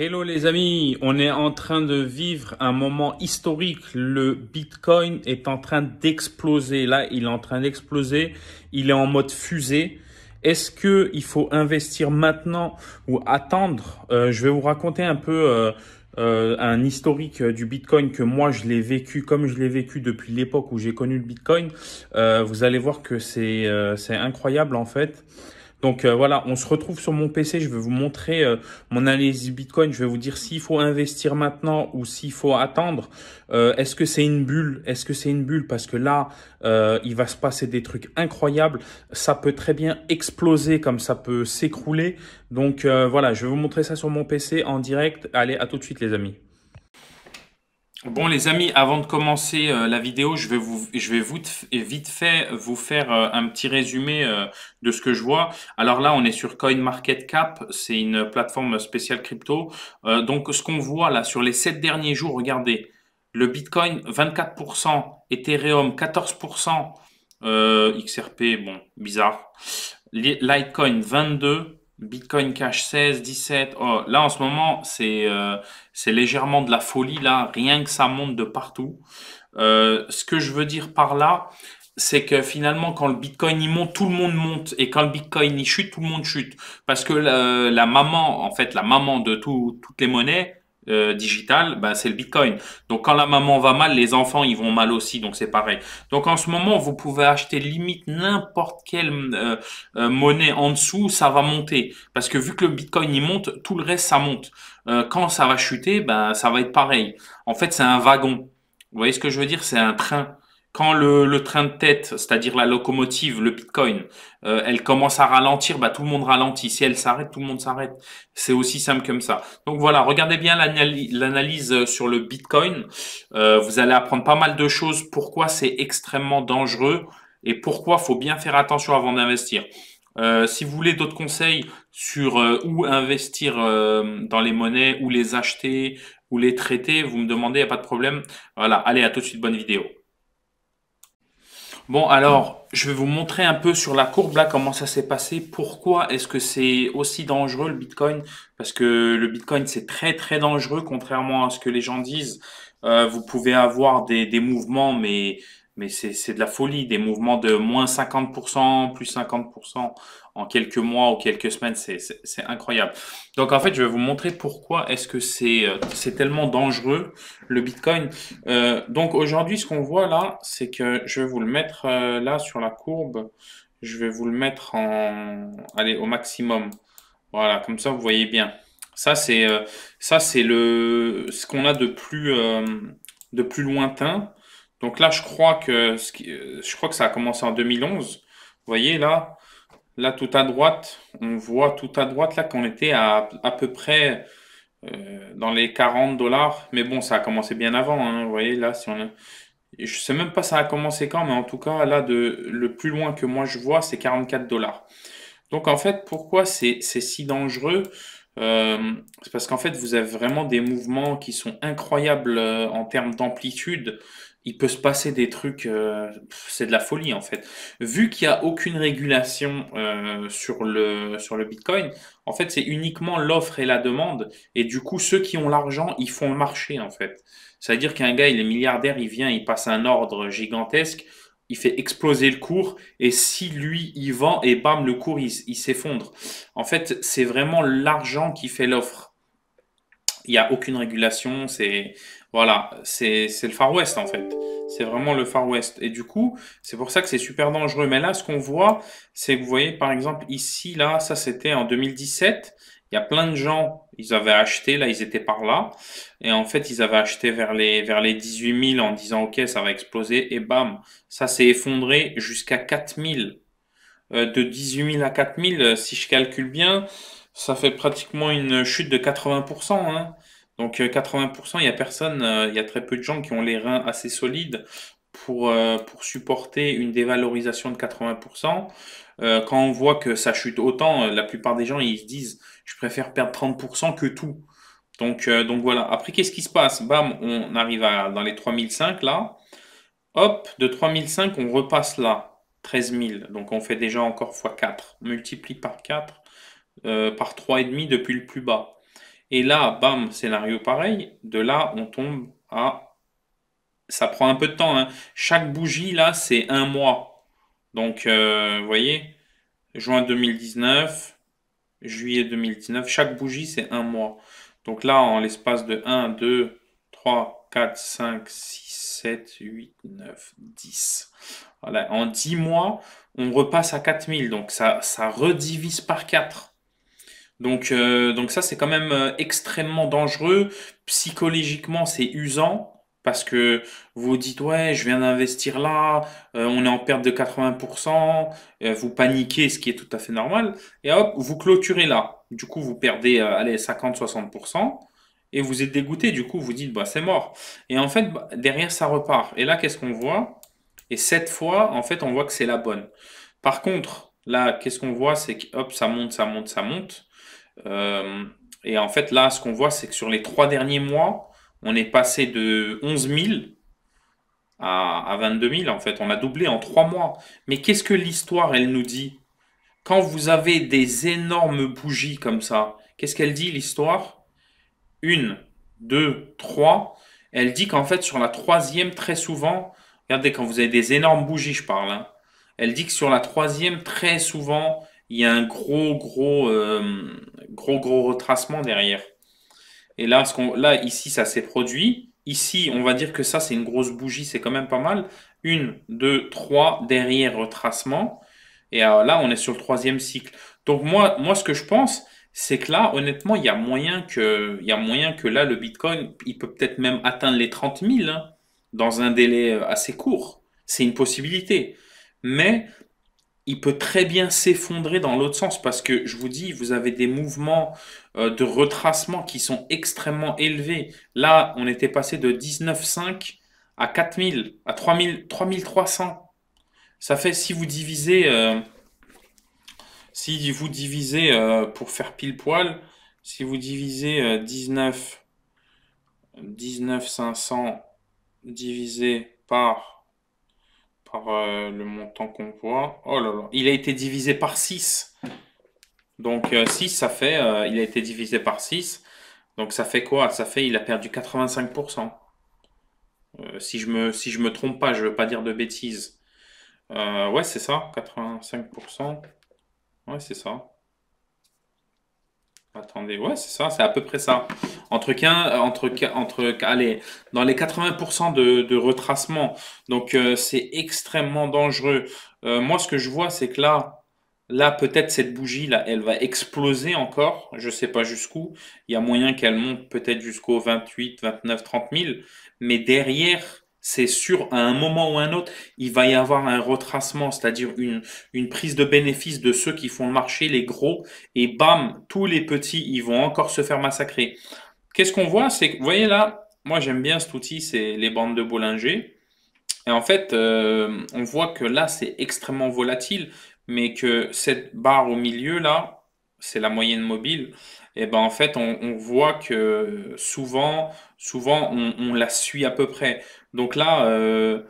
Hello les amis, on est en train de vivre un moment historique. Le Bitcoin est en train d'exploser. Là, il est en train d'exploser. Il est en mode fusée. Est-ce que il faut investir maintenant ou attendre? Je vais vous raconter un peu un historique du Bitcoin que moi je l'ai vécu comme je l'ai vécu depuis l'époque où j'ai connu le Bitcoin. Vous allez voir que c'est incroyable en fait. Donc voilà, on se retrouve sur mon PC. Je vais vous montrer mon analyse du Bitcoin. Je vais vous dire s'il faut investir maintenant ou s'il faut attendre. Est-ce que c'est une bulle? Est-ce que c'est une bulle? Parce que là, il va se passer des trucs incroyables. Ça peut très bien exploser comme ça peut s'écrouler. Donc voilà, je vais vous montrer ça sur mon PC en direct. Allez, à tout de suite les amis. Bon les amis, avant de commencer la vidéo, vite fait vous faire un petit résumé de ce que je vois. Alors là, on est sur CoinMarketCap, c'est une plateforme spéciale crypto. Donc ce qu'on voit là sur les 7 derniers jours, regardez, le Bitcoin 24%, Ethereum 14%, XRP, bon, bizarre. Litecoin 22, Bitcoin Cash 16, 17. Oh, là en ce moment, c'est légèrement de la folie là, rien que ça monte de partout. Ce que je veux dire par là, c'est que finalement, quand le Bitcoin il monte, tout le monde monte, et quand le Bitcoin il chute, tout le monde chute, parce que la maman, en fait, la maman de toutes les monnaies digitales, bah, c'est le Bitcoin. Donc quand la maman va mal, les enfants ils vont mal aussi, donc c'est pareil. Donc en ce moment, vous pouvez acheter limite n'importe quelle monnaie en dessous, ça va monter, parce que vu que le Bitcoin il monte, tout le reste ça monte. Quand ça va chuter, ben ça va être pareil. En fait, c'est un wagon. Vous voyez ce que je veux dire? C'est un train. Quand le train de tête, c'est-à-dire la locomotive, le Bitcoin, elle commence à ralentir, bah, tout le monde ralentit. Si elle s'arrête, tout le monde s'arrête. C'est aussi simple comme ça. Donc voilà, regardez bien l'analyse sur le Bitcoin. Vous allez apprendre pas mal de choses. Pourquoi c'est extrêmement dangereux et pourquoi faut bien faire attention avant d'investir. Si vous voulez d'autres conseils sur où investir dans les monnaies, où les acheter, où les traiter, vous me demandez, il n'y a pas de problème. Voilà, allez, à tout de suite, bonne vidéo. Bon, alors, je vais vous montrer un peu sur la courbe là comment ça s'est passé. Pourquoi est-ce que c'est aussi dangereux le Bitcoin? Parce que le Bitcoin c'est très très dangereux, contrairement à ce que les gens disent. Vous pouvez avoir des mouvements, mais c'est de la folie, des mouvements de moins 50%, plus 50% en quelques mois ou quelques semaines, c'est incroyable. Donc en fait, je vais vous montrer pourquoi est-ce que c'est tellement dangereux le Bitcoin. Donc aujourd'hui, ce qu'on voit là, c'est que je vais vous le mettre là sur la courbe. Je vais vous le mettre allez, au maximum. Voilà, comme ça vous voyez bien. Ça c'est ce qu'on a de plus lointain. Donc là, je crois que ça a commencé en 2011. Vous voyez là tout à droite, on voit tout à droite là qu'on était à peu près dans les 40 dollars. Mais bon, ça a commencé bien avant, hein. Vous voyez, là, si on a... Je sais même pas ça a commencé quand, mais en tout cas, là, le plus loin que moi je vois, c'est 44 dollars. Donc, en fait, pourquoi c'est si dangereux? C'est parce qu'en fait, vous avez vraiment des mouvements qui sont incroyables en termes d'amplitude. Il peut se passer des trucs, c'est de la folie en fait. Vu qu'il n'y a aucune régulation sur le Bitcoin, en fait, c'est uniquement l'offre et la demande. Et du coup, ceux qui ont l'argent, ils font le marché en fait. C'est-à-dire qu'un gars, il est milliardaire, il vient, il passe un ordre gigantesque, il fait exploser le cours, et si lui, il vend, et bam, le cours, il s'effondre. En fait, c'est vraiment l'argent qui fait l'offre. Il n'y a aucune régulation, voilà, c'est le Far West en fait. C'est vraiment le Far West. Et du coup, c'est pour ça que c'est super dangereux. Mais là, ce qu'on voit, c'est que vous voyez, par exemple, ici, là, ça c'était en 2017. Il y a plein de gens, ils avaient acheté, là, ils étaient par là. Et en fait, ils avaient acheté vers les 18 000 en disant, OK, ça va exploser. Et bam, ça s'est effondré jusqu'à 4 000. De 18 000 à 4 000, si je calcule bien, ça fait pratiquement une chute de 80%, hein. Donc 80%, il y a personne, il y a très peu de gens qui ont les reins assez solides pour supporter une dévalorisation de 80%. Quand on voit que ça chute autant, la plupart des gens, ils se disent, je préfère perdre 30% que tout. Donc voilà. Après, qu'est-ce qui se passe? Bam, on arrive dans les 3005 là. Hop, de 3005, on repasse là. 13 000. Donc on fait déjà encore x 4. On multiplie par 4, par 3,5 depuis le plus bas. Et là, bam, scénario pareil. De là, on tombe à... Ça prend un peu de temps, hein. Chaque bougie, là, c'est un mois. Donc, vous voyez, juin 2019, juillet 2019, chaque bougie, c'est un mois. Donc là, en l'espace de 1, 2, 3, 4, 5, 6, 7, 8, 9, 10. Voilà. En 10 mois, on repasse à 4000. Donc ça redivise par 4. Donc ça, c'est quand même extrêmement dangereux. Psychologiquement, c'est usant parce que vous vous dites, ouais, je viens d'investir là, on est en perte de 80%, vous paniquez, ce qui est tout à fait normal, et hop, vous clôturez là. Du coup, vous perdez, allez, 50-60%, et vous êtes dégoûté, du coup, vous dites, bah, c'est mort. Et en fait, bah, derrière, ça repart. Et là, qu'est-ce qu'on voit? Et cette fois, en fait, on voit que c'est la bonne. Par contre, là, qu'est-ce qu'on voit? C'est que, hop, ça monte, ça monte, ça monte. Euh, et en fait, là, ce qu'on voit, c'est que sur les 3 derniers mois, on est passé de 11 000 à 22 000. En fait, on a doublé en 3 mois. Mais qu'est-ce que l'histoire, elle nous dit? Quand vous avez des énormes bougies comme ça, qu'est-ce qu'elle dit, l'histoire? Une, deux, trois. Elle dit qu'en fait, sur la troisième, très souvent, regardez, quand vous avez des énormes bougies, je parle, hein, elle dit que sur la troisième, très souvent, il y a un gros retracement derrière. Et là, là, ici, ça s'est produit. Ici, on va dire que ça, c'est une grosse bougie, c'est quand même pas mal. Une, deux, trois, derrière retracement. Et là, on est sur le troisième cycle. Donc moi, ce que je pense, c'est que là, honnêtement, il y a moyen que là, le Bitcoin, il peut peut-être même atteindre les 30 000 hein, dans un délai assez court. C'est une possibilité. Mais il peut très bien s'effondrer dans l'autre sens parce que je vous dis, vous avez des mouvements de retracement qui sont extrêmement élevés. Là, on était passé de 19,5 à 4000, à 3000, 3300. Ça fait, si vous divisez pour faire pile poil, si vous divisez 19 500 divisé par le montant qu'on voit. Oh là là, il a été divisé par 6. Donc 6, il a été divisé par 6. Donc ça fait quoi? Ça fait, il a perdu 85%. Si je me trompe pas, je veux pas dire de bêtises. Ouais, c'est ça, 85%. Ouais, c'est ça. Attendez, ouais, c'est ça, c'est à peu près ça. Allez, dans les 80% de retracement. Donc, c'est extrêmement dangereux. Moi, ce que je vois, c'est que là, peut-être cette bougie-là, elle va exploser encore. Je sais pas jusqu'où. Il y a moyen qu'elle monte peut-être jusqu'au 28, 29, 30 000. Mais derrière, c'est sûr, à un moment ou un autre, il va y avoir un retracement, c'est-à-dire une prise de bénéfice de ceux qui font le marché, les gros et bam, tous les petits, ils vont encore se faire massacrer. Qu'est-ce qu'on voit? C'est que, vous voyez là, moi j'aime bien cet outil, c'est les bandes de Bollinger. Et en fait, on voit que là, c'est extrêmement volatile, mais que cette barre au milieu, là, c'est la moyenne mobile. Et ben en fait, on voit que souvent, on la suit à peu près. Donc là, euh,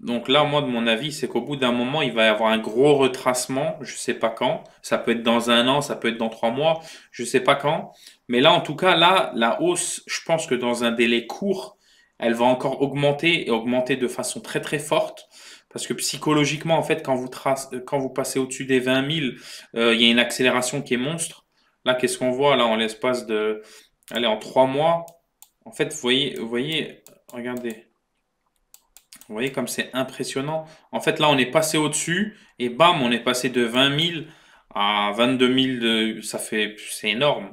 donc là, moi, de mon avis, c'est qu'au bout d'un moment, il va y avoir un gros retracement. Je sais pas quand. Ça peut être dans un an, ça peut être dans 3 mois. Je sais pas quand. Mais là, en tout cas, là, la hausse, je pense que dans un délai court, elle va encore augmenter et augmenter de façon très très forte. Parce que psychologiquement, en fait, quand vous passez au-dessus des 20 000, il y a une accélération qui est monstre. Là, qu'est-ce qu'on voit là en l'espace de, allez, en 3 mois? En fait, vous voyez, regardez. Vous voyez comme c'est impressionnant. En fait, là, on est passé au-dessus et bam, on est passé de 20 000 à 22 000. C'est énorme.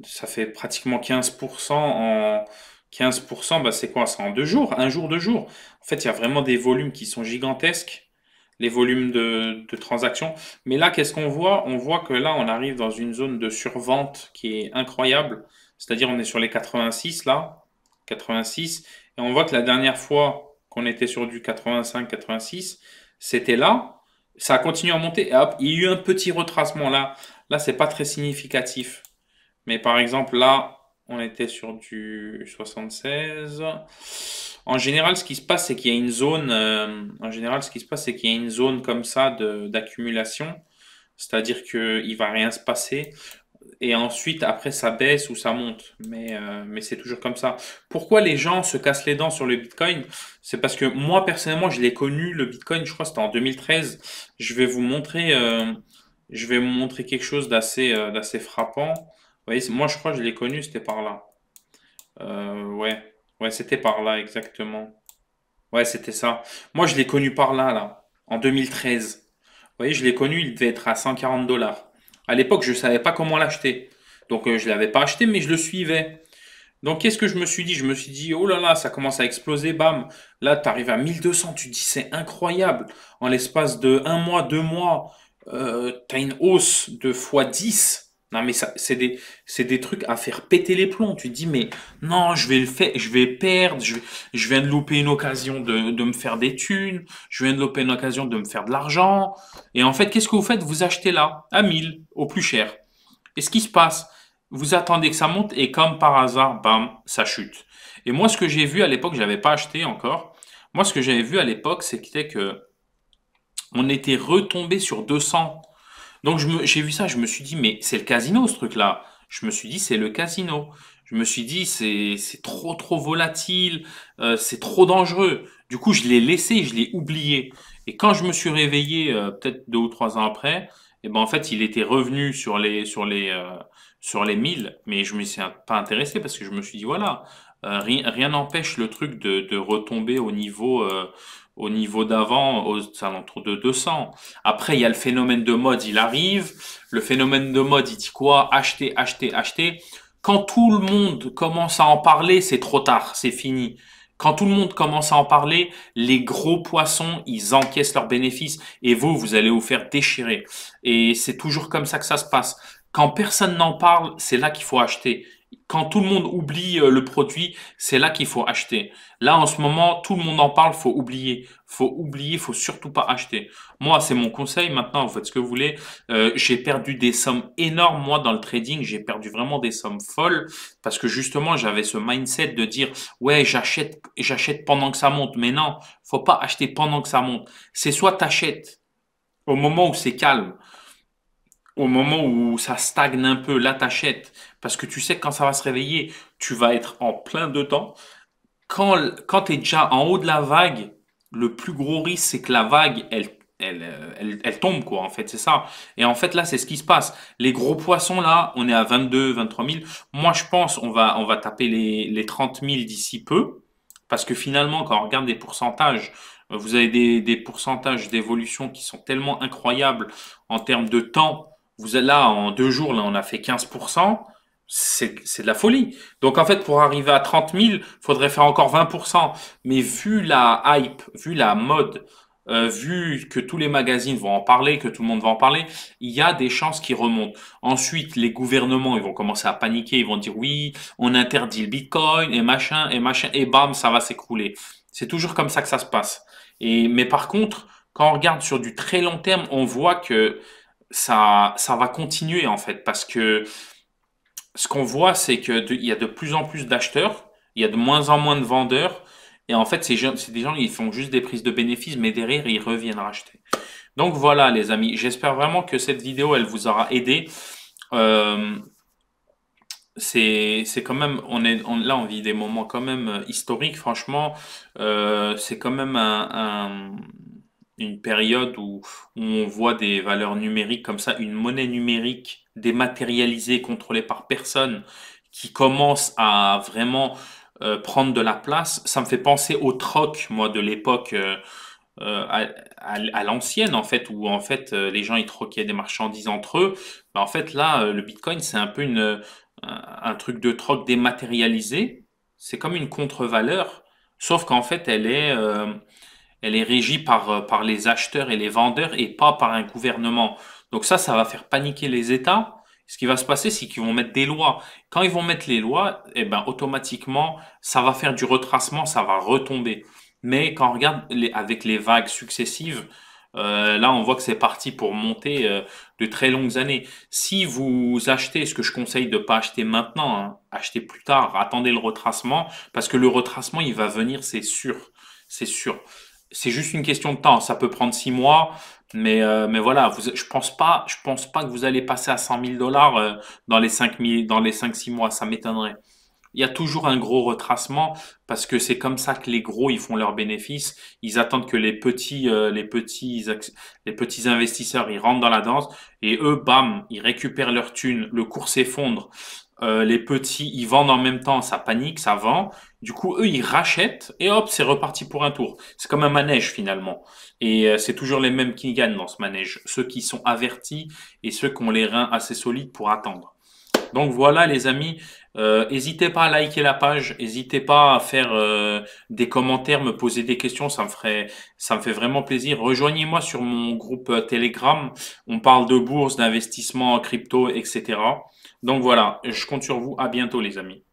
Ça fait pratiquement 15% en 15%. Bah, c'est quoi? C'est en 2 jours, un jour, 2 jours. En fait, il y a vraiment des volumes qui sont gigantesques, les volumes de transactions. Mais là, qu'est-ce qu'on voit? On voit que là, on arrive dans une zone de survente qui est incroyable. C'est-à-dire, on est sur les 86 là, 86. Et on voit que la dernière fois qu'on était sur du 85-86, c'était là. Ça a continué à monter. Et hop, il y a eu un petit retracement là. Là, c'est pas très significatif. Mais par exemple, là, on était sur du 76. En général, ce qui se passe, c'est qu'il y a une zone. En général, ce qui se passe, c'est qu'il y a une zone comme ça d'accumulation. C'est-à-dire qu'il va rien se passer. et ensuite, après, ça baisse ou ça monte. Mais c'est toujours comme ça. Pourquoi les gens se cassent les dents sur le Bitcoin? C'est parce que moi, personnellement, je l'ai connu, le Bitcoin, je crois que c'était en 2013. Je vais vous montrer, je vais vous montrer quelque chose d'assez frappant. Vous voyez, moi, je crois que je l'ai connu, c'était par là. Ouais, ouais, c'était par là, exactement. Ouais, c'était ça. Moi, je l'ai connu par là, là, en 2013. Vous voyez, je l'ai connu, il devait être à 140 dollars. À l'époque, je ne savais pas comment l'acheter. Donc, je ne l'avais pas acheté, mais je le suivais. Donc, qu'est-ce que je me suis dit? Je me suis dit, oh là là, ça commence à exploser, bam. Là, tu arrives à 1200, tu te dis, c'est incroyable. En l'espace de un mois, 2 mois, tu as une hausse de fois 10. Non, mais ça, c'est des trucs à faire péter les plombs. Tu te dis, mais non, je vais le faire, je vais perdre, je viens de louper une occasion de me faire des thunes, je viens de louper une occasion de me faire de l'argent. Et en fait, qu'est-ce que vous faites? Vous achetez là, à 1000, au plus cher. Et ce qui se passe, vous attendez que ça monte et comme par hasard, bam, ça chute. Et moi, ce que j'ai vu à l'époque, je n'avais pas acheté encore. Moi, ce que j'avais vu à l'époque, c'était que on était retombé sur 200. Donc, j'ai vu ça, je me suis dit, mais c'est le casino, ce truc-là. Je me suis dit, c'est le casino. Je me suis dit, c'est trop, trop volatile, c'est trop dangereux. Du coup, je l'ai laissé, je l'ai oublié. Et quand je me suis réveillé, peut-être 2 ou 3 ans après, et ben, en fait, il était revenu sur les 1000, mais je ne me suis pas intéressé parce que je me suis dit, voilà, rien n'empêche le truc de retomber au niveau d'avant, aux alentours de 200. Après, il y a le phénomène de mode, il arrive. Le phénomène de mode, il dit quoi? Acheter, acheter, acheter. Quand tout le monde commence à en parler, c'est trop tard, c'est fini. Quand tout le monde commence à en parler, les gros poissons, ils encaissent leurs bénéfices et vous allez vous faire déchirer. Et c'est toujours comme ça que ça se passe. Quand personne n'en parle, c'est là qu'il faut acheter. Quand tout le monde oublie le produit, c'est là qu'il faut acheter. Là, en ce moment, tout le monde en parle, faut oublier. Faut oublier, faut surtout pas acheter. Moi, c'est mon conseil. Maintenant, vous faites ce que vous voulez. J'ai perdu des sommes énormes, moi, dans le trading. J'ai perdu vraiment des sommes folles parce que justement, j'avais ce mindset de dire, ouais, j'achète pendant que ça monte. Mais non, faut pas acheter pendant que ça monte. C'est soit t'achètes au moment où c'est calme, au moment où ça stagne un peu, là, t'achètes parce que tu sais que quand ça va se réveiller, tu vas être en plein dedans. Quand tu es déjà en haut de la vague, le plus gros risque, c'est que la vague, elle tombe, quoi, en fait, c'est ça. Et en fait, là, c'est ce qui se passe. Les gros poissons, là, on est à 22, 23 000. Moi, je pense, on va taper les 30 000 d'ici peu. Parce que finalement, quand on regarde des pourcentages, vous avez des pourcentages d'évolution qui sont tellement incroyables en termes de temps. Vous êtes là, en 2 jours, là, on a fait 15%. C'est de la folie. Donc en fait, pour arriver à 30 000, faudrait faire encore 20%. Mais vu la hype, vu la mode, vu que tous les magazines vont en parler, que tout le monde va en parler, il y a des chances qui remontent. Ensuite, les gouvernements, ils vont commencer à paniquer, ils vont dire oui, on interdit le Bitcoin et machin, et bam, ça va s'écrouler. C'est toujours comme ça que ça se passe. Mais par contre, quand on regarde sur du très long terme, on voit que ça va continuer en fait, parce que ce qu'on voit, c'est il y a de plus en plus d'acheteurs, il y a de moins en moins de vendeurs, et en fait, c'est des gens, ils font juste des prises de bénéfices, mais derrière, ils reviennent racheter. Donc voilà, les amis, j'espère vraiment que cette vidéo, elle vous aura aidé. Euh, c'est quand même, là, on vit des moments quand même historiques, franchement. C'est quand même une période où on voit des valeurs numériques comme ça, une monnaie numérique dématérialisée, contrôlée par personne, qui commence à vraiment prendre de la place. Ça me fait penser au troc, moi, de l'époque. À l'ancienne en fait où en fait les gens ils troquaient des marchandises entre eux. Ben, en fait là le Bitcoin c'est un peu un truc de troc dématérialisé. C'est comme une contre-valeur, sauf qu'en fait elle est régie par les acheteurs et les vendeurs et pas par un gouvernement. Donc ça va faire paniquer les États. Ce qui va se passer, c'est qu'ils vont mettre des lois. Quand ils vont mettre les lois, eh ben, automatiquement, ça va faire du retracement, ça va retomber. Mais quand on regarde avec les vagues successives, là, on voit que c'est parti pour monter de très longues années. Si vous achetez, ce que je conseille de pas acheter maintenant, hein, achetez plus tard, attendez le retracement, parce que le retracement, il va venir, c'est sûr, c'est sûr. c'est juste une question de temps. Ça peut prendre 6 mois, mais voilà, je pense pas que vous allez passer à 100 000 $ dans les 5 000, dans les 5 6 mois. Ça m'étonnerait. Il y a toujours un gros retracement parce que c'est comme ça que les gros ils font leurs bénéfices. Ils attendent que les petits investisseurs ils rentrent dans la danse et eux, bam, ils récupèrent leur thune. Le cours s'effondre. Les petits ils vendent en même temps, ça panique, ça vend. Du coup, eux ils rachètent et hop, c'est reparti pour un tour. C'est comme un manège finalement. Et c'est toujours les mêmes qui gagnent dans ce manège. Ceux qui sont avertis et ceux qui ont les reins assez solides pour attendre. Donc voilà les amis, n'hésitez pas à liker la page, n'hésitez pas à faire des commentaires, me poser des questions, ça me fait vraiment plaisir. Rejoignez-moi sur mon groupe Telegram, on parle de bourse, d'investissement en crypto, etc. Donc voilà, je compte sur vous, à bientôt les amis.